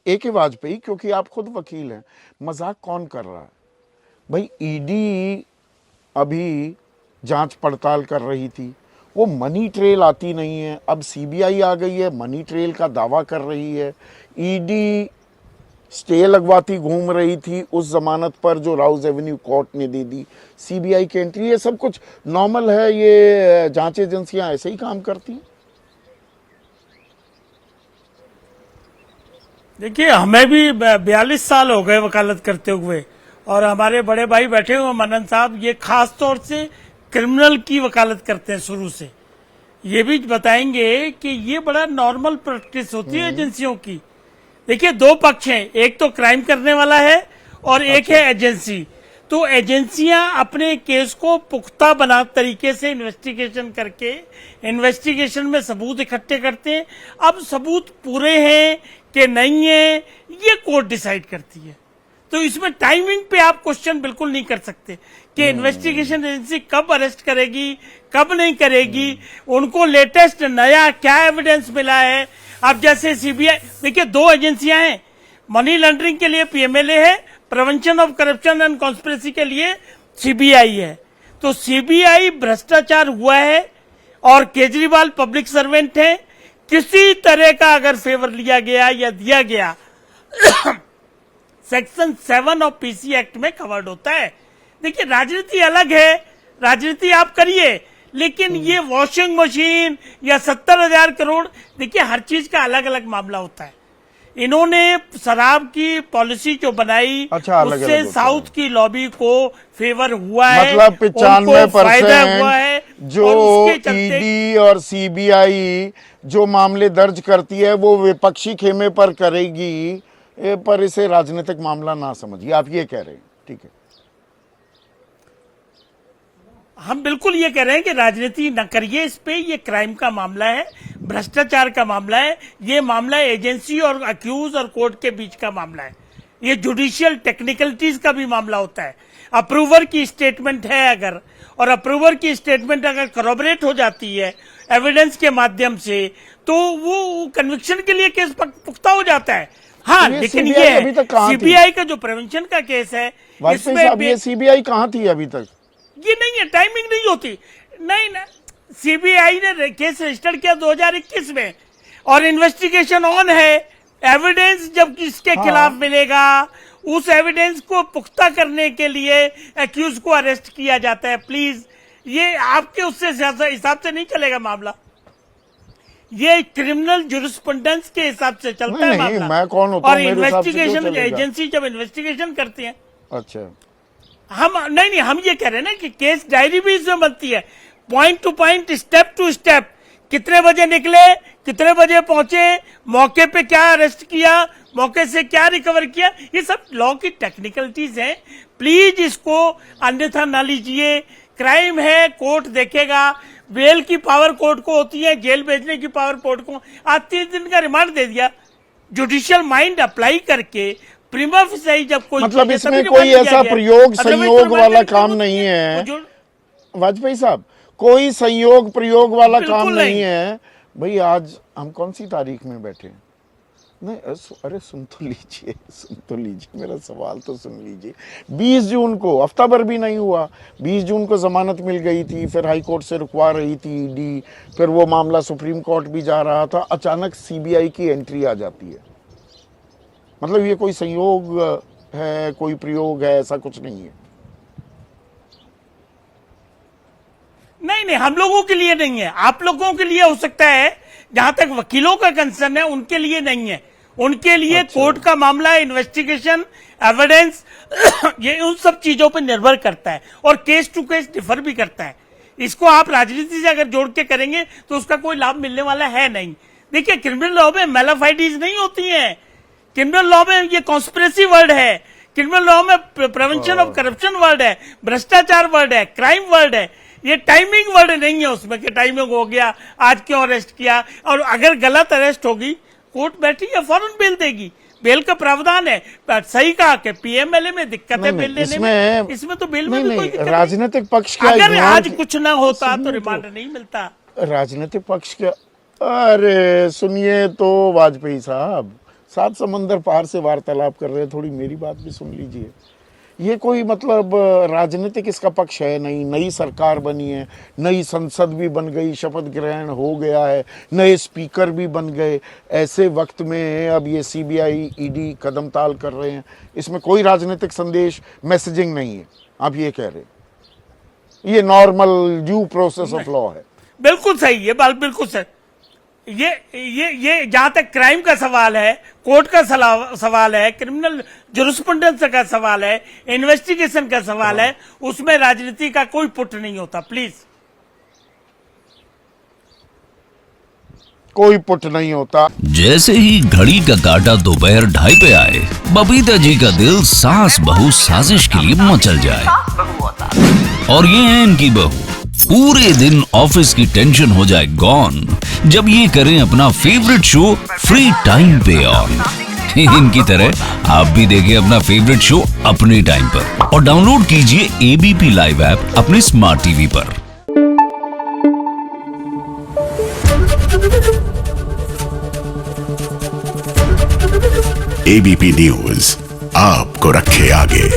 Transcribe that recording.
AK Vajpayee, क्योंकि आप खुद वकील हैं, मजाक कौन कर रहा है भाई? ईडी अभी जांच पड़ताल कर रही थी, वो मनी ट्रेल आती नहीं है, अब सीबीआई आ गई है, मनी ट्रेल का दावा कर रही है। ईडी स्टे लगवाती घूम रही थी उस जमानत पर जो राउज एवेन्यू कोर्ट ने दे दी, सीबीआई की एंट्री, ये सब कुछ नॉर्मल है। ये जांच एजेंसियां ऐसे ही काम करती हैं। देखिए, हमें भी 42 साल हो गए वकालत करते हुए, और हमारे बड़े भाई बैठे हुए मनन साहब, ये खास तौर से क्रिमिनल की वकालत करते हैं शुरू से। ये भी बताएंगे कि ये बड़ा नॉर्मल प्रैक्टिस होती है एजेंसियों की। देखिए, दो पक्ष हैं, एक तो क्राइम करने वाला है और एक है एजेंसी। तो एजेंसियां अपने केस को पुख्ता बना तरीके से इन्वेस्टिगेशन करके इन्वेस्टिगेशन में सबूत इकट्ठे करते हैं। अब सबूत पूरे हैं कि नहीं है, ये कोर्ट डिसाइड करती है। तो इसमें टाइमिंग पे आप क्वेश्चन बिल्कुल नहीं कर सकते कि इन्वेस्टिगेशन एजेंसी कब अरेस्ट करेगी, कब नहीं करेगी, उनको लेटेस्ट नया क्या एविडेंस मिला है। अब जैसे सीबीआई, देखिए, दो एजेंसियां हैं, मनी लॉन्ड्रिंग के लिए पीएमएलए है, prevention of corruption and conspiracy के लिए सीबीआई है। तो सीबीआई भ्रष्टाचार हुआ है और केजरीवाल पब्लिक सर्वेंट है, किसी तरह का अगर फेवर लिया गया या दिया गया सेक्शन 7 ऑफ पीसी एक्ट में कवर्ड होता है। देखिए, राजनीति अलग है, राजनीति आप करिए, लेकिन ये वॉशिंग मशीन या 70,000 करोड़, देखिए हर चीज का अलग अलग मामला होता है। इन्होंने शराब की पॉलिसी जो बनाई, अच्छा, उससे साउथ की लॉबी को फेवर हुआ है, मतलब 95% हुआ है। जो ईडी और सीबीआई जो मामले दर्ज करती है वो विपक्षी खेमे पर करेगी, पर इसे राजनीतिक मामला ना समझिए, आप ये कह रहे हैं, ठीक है? हम बिल्कुल ये कह रहे हैं कि राजनीति न करिए इस पे। ये क्राइम का मामला है, भ्रष्टाचार का मामला है, ये मामला एजेंसी और अक्यूज और कोर्ट के बीच का मामला है। ये जुडिशियल टेक्निकलिटीज का भी मामला होता है। अप्रूवर की स्टेटमेंट है अगर, और अप्रूवर की स्टेटमेंट अगर कॉरबोरेट हो जाती है एविडेंस के माध्यम से, तो वो कन्विक्शन के लिए केस पुख्ता हो जाता है। हाँ, लेकिन ये सीबीआई का जो प्रिवेंशन का केस है, इसमें ये सीबीआई कहाँ थी अभी तक? ये नहीं है, टाइमिंग नहीं होती। नहीं ना, सीबीआई ने केस रजिस्टर किया 2021 में और इन्वेस्टिगेशन ऑन है। एविडेंस जब किसके खिलाफ मिलेगा, उस एविडेंस को पुख्ता करने के लिए एक्यूज को अरेस्ट किया जाता है। प्लीज, ये आपके उससे हिसाब से नहीं चलेगा मामला, ये क्रिमिनल जुरिस्प्रूडेंस के हिसाब से चलता है मामला। मैं कौन होता और इन्वेस्टिगेशन एजेंसी जब इन्वेस्टिगेशन करती है, अच्छा, हम नहीं, हम ये कह रहे हैं ना कि केस डायरी भी इसमें बनती है, point to point, step to step, कितने बजे निकले, कितने बजे पहुंचे, मौके पे क्या अरेस्ट किया, मौके से क्या रिकवर किया, ये सब लॉ की टेक्निकलिटीज हैं। प्लीज इसको अन्यथा ना लीजिए। क्राइम है, कोर्ट देखेगा। बेल की पावर कोर्ट को होती है, जेल भेजने की पावर कोर्ट को। आज 3 दिन का रिमांड दे दिया, जुडिशियल माइंड अप्लाई करके प्रीमा फिसाई जब कोई, मतलब इसमें कोई ऐसा प्रयोग संयोग वाला काम नहीं है वाजपेयी साहब, कोई संयोग प्रयोग वाला काम नहीं है भाई। आज हम कौन सी तारीख में बैठे हैं? नहीं, अरे सुन तो लीजिए, मेरा सवाल तो सुन लीजिए। 20 जून को, हफ्ता भर भी नहीं हुआ, 20 जून को जमानत मिल गई थी, फिर हाई कोर्ट से रुकवा रही थी ईडी, फिर वो मामला सुप्रीम कोर्ट भी जा रहा था, अचानक सीबीआई की एंट्री आ जाती है। मतलब ये कोई संयोग है, कोई प्रयोग है, ऐसा कुछ नहीं है। नहीं, हम लोगों के लिए नहीं है, आप लोगों के लिए हो सकता है। जहां तक वकीलों का कंसर्न है, उनके लिए नहीं है। उनके लिए अच्छा, कोर्ट का मामला है, इन्वेस्टिगेशन, एविडेंस, ये उन सब चीजों पर निर्भर करता है और केस टू केस डिफर भी करता है। इसको आप राजनीति से अगर जोड़ के करेंगे तो उसका कोई लाभ मिलने वाला है नहीं। देखिए, क्रिमिनल लॉ में मैलाफाइडीज नहीं होती है, क्रिमिनल लॉ में ये कॉन्स्पिरेसी वर्ड है, क्रिमिनल लॉ में प्रिवेंशन ऑफ करप्शन वर्ड है, भ्रष्टाचार वर्ड है, क्राइम वर्ड है। ये टाइमिंग वर्ड नहीं है उसमें कि टाइमिंग हो गया, आज क्यों अरेस्ट किया। और अगर गलत अरेस्ट होगी, कोर्ट बैठी या फौरन बेल देगी, बेल का प्रावधान है। सही कहा कि पीएमएलए में दिक्कत है बेल लेने में, इसमें तो बेल में भी कोई दिक्कत नहीं। राजनीतिक पक्ष का अगर आज कुछ ना होता तो रिमांड नहीं मिलता। राजनीतिक पक्ष का, अरे सुनिए तो वाजपेयी साहब, सात समंदर पार से वार्तालाप कर रहे हैं, थोड़ी मेरी बात भी सुन लीजिए। ये कोई मतलब राजनीतिक इसका पक्ष है नहीं। नई सरकार बनी है, नई संसद भी बन गई, शपथ ग्रहण हो गया है, नए स्पीकर भी बन गए। ऐसे वक्त में अब ये सीबीआई ईडी कदम ताल कर रहे हैं, इसमें कोई राजनीतिक संदेश मैसेजिंग नहीं है। आप ये कह रहे हैं ये normal due process of law है। बिल्कुल सही है, बात बिल्कुल सही। ये जहां तक क्राइम का सवाल है, कोर्ट का सवाल है, क्रिमिनल जुरिस्प्रूडेंस का सवाल है, इन्वेस्टिगेशन का सवाल है, उसमें राजनीति का कोई पुट नहीं होता। प्लीज, कोई पुट नहीं होता। जैसे ही घड़ी का काटा दोपहर 2:30 पे आए, बबीता जी का दिल सास बहू साजिश के लिए मचल जाए। और ये है इनकी बहू, पूरे दिन ऑफिस की टेंशन हो जाए गॉन जब ये करें अपना फेवरेट शो फ्री टाइम पे ऑन। इनकी तरह आप भी देखिए अपना फेवरेट शो अपने टाइम पर और डाउनलोड कीजिए एबीपी लाइव ऐप अपने स्मार्ट टीवी पर। एबीपी न्यूज आपको रखे आगे।